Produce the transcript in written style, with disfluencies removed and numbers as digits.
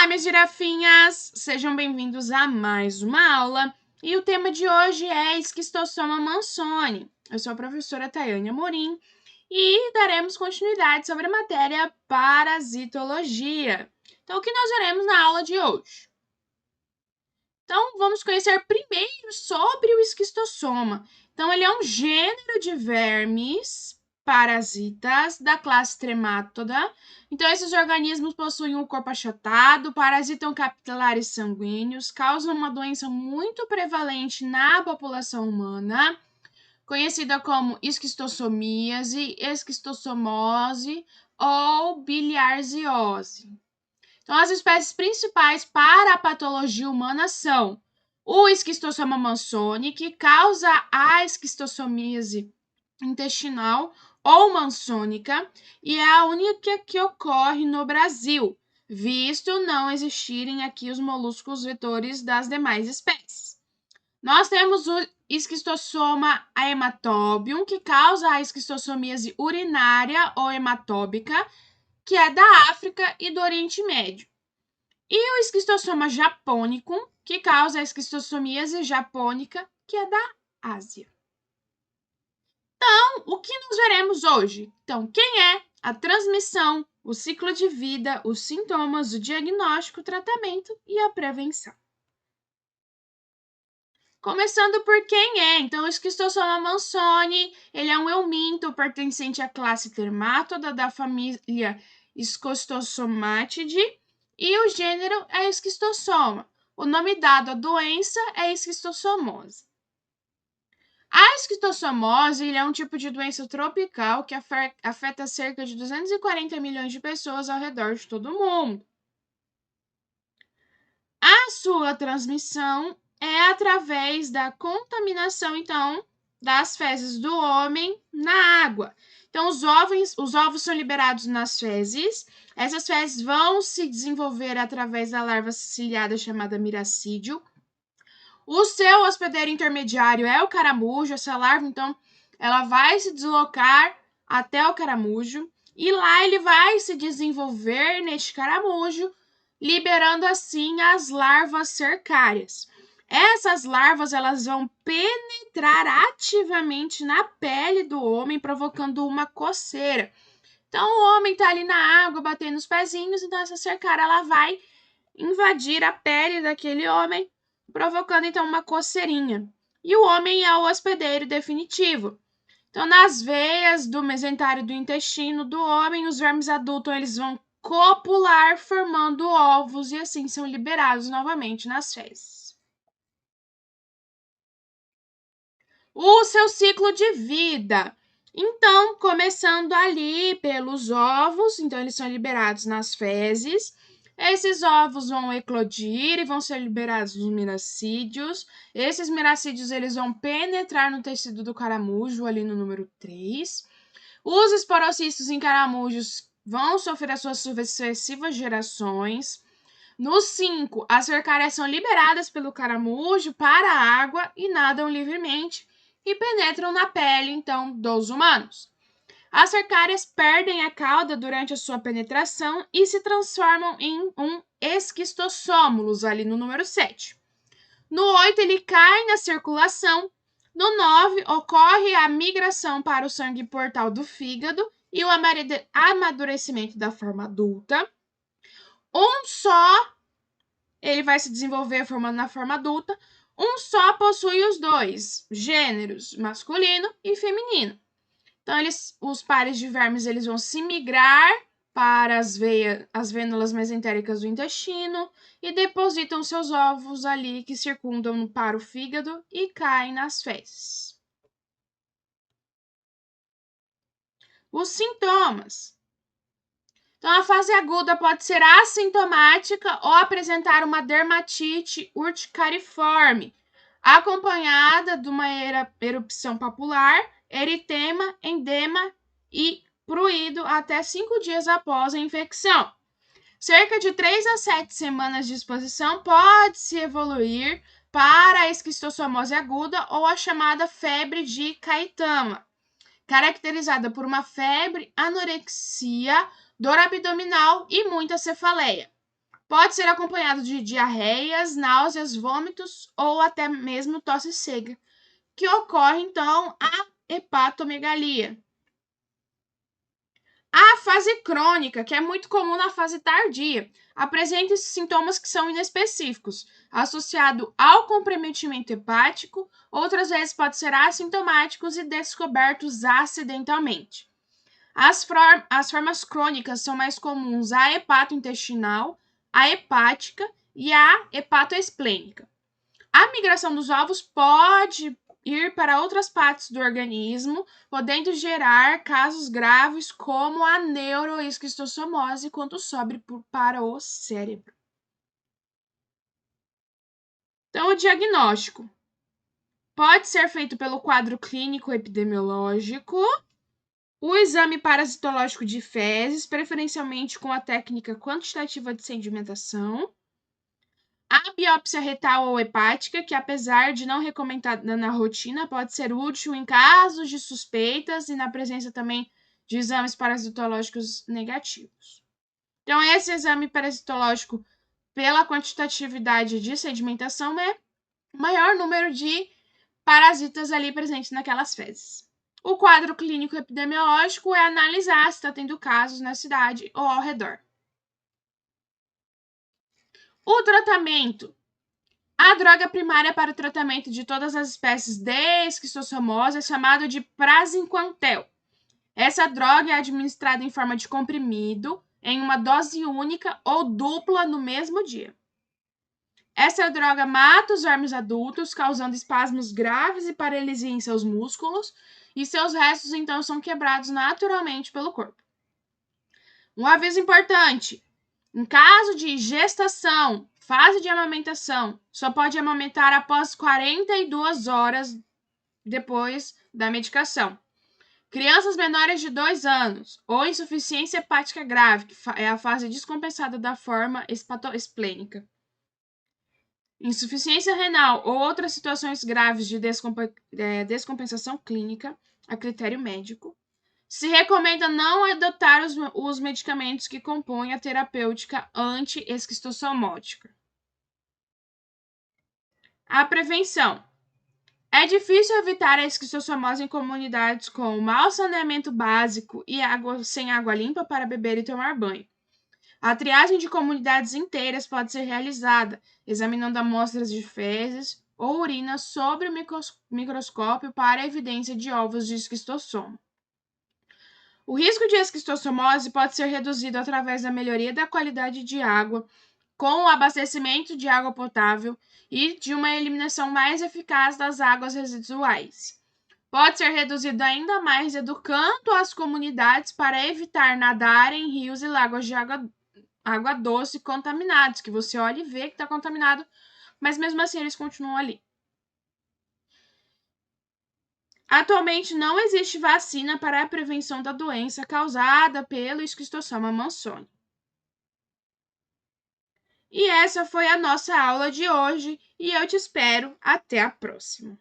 Olá, minhas girafinhas! Sejam bem-vindos a mais uma aula. E o tema de hoje é Esquistossoma mansoni. Eu sou a professora Tayane Amorim e daremos continuidade sobre a matéria Parasitologia. Então, o que nós veremos na aula de hoje? Então, vamos conhecer primeiro sobre o esquistossoma. Então, ele é um gênero de vermes parasitas da classe Tremátoda. Então, esses organismos possuem um corpo achatado, parasitam capilares sanguíneos, causam uma doença muito prevalente na população humana, conhecida como esquistossomíase, esquistossomose ou biliarziose. Então, as espécies principais para a patologia humana são o esquistossoma mansoni, que causa a esquistossomíase intestinal ou mansônica, e é a única que ocorre no Brasil, visto não existirem aqui os moluscos vetores das demais espécies. Nós temos o esquistossoma hematobium, que causa a esquistossomíase urinária ou hematóbica, que é da África e do Oriente Médio. E o esquistossoma japonicum, que causa a esquistossomíase japônica, que é da Ásia. Então, o que nós veremos hoje? Então, quem é, a transmissão, o ciclo de vida, os sintomas, o diagnóstico, o tratamento e a prevenção. Começando por quem é. Então, o esquistossoma mansoni, ele é um euminto pertencente à classe Tremátoda da família Scostossomatidae e o gênero é esquistossoma. O nome dado à doença é esquistossomose. A esquistossomose é um tipo de doença tropical que afeta cerca de 240 milhões de pessoas ao redor de todo o mundo. A sua transmissão é através da contaminação, então, das fezes do homem na água. Então, os ovos são liberados nas fezes. Essas fezes vão se desenvolver através da larva ciliada chamada miracídio. O seu hospedeiro intermediário é o caramujo. Essa larva, então, ela vai se deslocar até o caramujo. E lá ele vai se desenvolver neste caramujo, liberando assim as larvas cercárias. Essas larvas elas vão penetrar ativamente na pele do homem, provocando uma coceira. Então, o homem está ali na água, batendo os pezinhos, então essa cercária ela vai invadir a pele daquele homem, provocando então uma coceirinha. E o homem é o hospedeiro definitivo. Então, nas veias do mesentério do intestino do homem, os vermes adultos eles vão copular, formando ovos e assim são liberados novamente nas fezes. O seu ciclo de vida. Então, começando ali pelos ovos, então eles são liberados nas fezes. Esses ovos vão eclodir e vão ser liberados nos miracídios. Esses miracídios eles vão penetrar no tecido do caramujo, ali no número 3. Os esporocistos em caramujos vão sofrer as suas sucessivas gerações. No 5, as cercárias são liberadas pelo caramujo para a água e nadam livremente e penetram na pele, então, dos humanos. As cercárias perdem a cauda durante a sua penetração e se transformam em um esquistossomulus, ali no número 7. No 8, ele cai na circulação. No 9, ocorre a migração para o sangue portal do fígado e o amadurecimento da forma adulta. Um só, ele vai se desenvolver formando na forma adulta. Um só possui os dois gêneros, masculino e feminino. Então, os pares de vermes eles vão se migrar para as vênulas mesentéricas do intestino e depositam seus ovos ali que circundam para o fígado e caem nas fezes. Os sintomas. Então, a fase aguda pode ser assintomática ou apresentar uma dermatite urticariforme, acompanhada de uma erupção papular, eritema, endema e pruído até 5 dias após a infecção. Cerca de 3 a 7 semanas de exposição pode-se evoluir para a esquistossomose aguda ou a chamada febre de Caetama, caracterizada por uma febre, anorexia, dor abdominal e muita cefaleia. Pode ser acompanhado de diarreias, náuseas, vômitos ou até mesmo tosse seca, que ocorre, então, a hepatomegalia. A fase crônica, que é muito comum na fase tardia, apresenta sintomas que são inespecíficos, associado ao comprometimento hepático, outras vezes pode ser assintomáticos e descobertos acidentalmente. As formas crônicas são mais comuns a hepatointestinal, a hepática e a hepatoesplênica. A migração dos ovos pode ir para outras partes do organismo, podendo gerar casos graves como a neuroesquistossomose quando sobe para o cérebro. Então, o diagnóstico pode ser feito pelo quadro clínico epidemiológico, o exame parasitológico de fezes, preferencialmente com a técnica quantitativa de sedimentação, a biópsia retal ou hepática, que apesar de não recomendada na rotina, pode ser útil em casos de suspeitas e na presença também de exames parasitológicos negativos. Então, esse exame parasitológico, pela quantitatividade de sedimentação, é o maior número de parasitas ali presentes naquelas fezes. O quadro clínico epidemiológico é analisar se está tendo casos na cidade ou ao redor. O tratamento. A droga primária para o tratamento de todas as espécies de esquistossomose é chamada de praziquantel. Essa droga é administrada em forma de comprimido, em uma dose única ou dupla no mesmo dia. Essa droga mata os vermes adultos, causando espasmos graves e paralisia em seus músculos, e seus restos então são quebrados naturalmente pelo corpo. Um aviso importante: em caso de gestação, fase de amamentação, só pode amamentar após 42 horas depois da medicação. Crianças menores de 2 anos ou insuficiência hepática grave, que é a fase descompensada da forma hepatoesplênica. Insuficiência renal ou outras situações graves de descompensação clínica, a critério médico. Se recomenda não adotar os medicamentos que compõem a terapêutica anti-esquistossomótica. A prevenção. É difícil evitar a esquistossomose em comunidades com mau saneamento básico e sem água limpa para beber e tomar banho. A triagem de comunidades inteiras pode ser realizada examinando amostras de fezes ou urina sob o microscópio para a evidência de ovos de esquistossoma. O risco de esquistossomose pode ser reduzido através da melhoria da qualidade de água, com o abastecimento de água potável e de uma eliminação mais eficaz das águas residuais. Pode ser reduzido ainda mais educando as comunidades para evitar nadar em rios e lagos de água doce contaminados, que você olha e vê que está contaminado, mas mesmo assim eles continuam ali. Atualmente não existe vacina para a prevenção da doença causada pelo esquistossoma mannsoni. E essa foi a nossa aula de hoje e eu te espero até a próxima.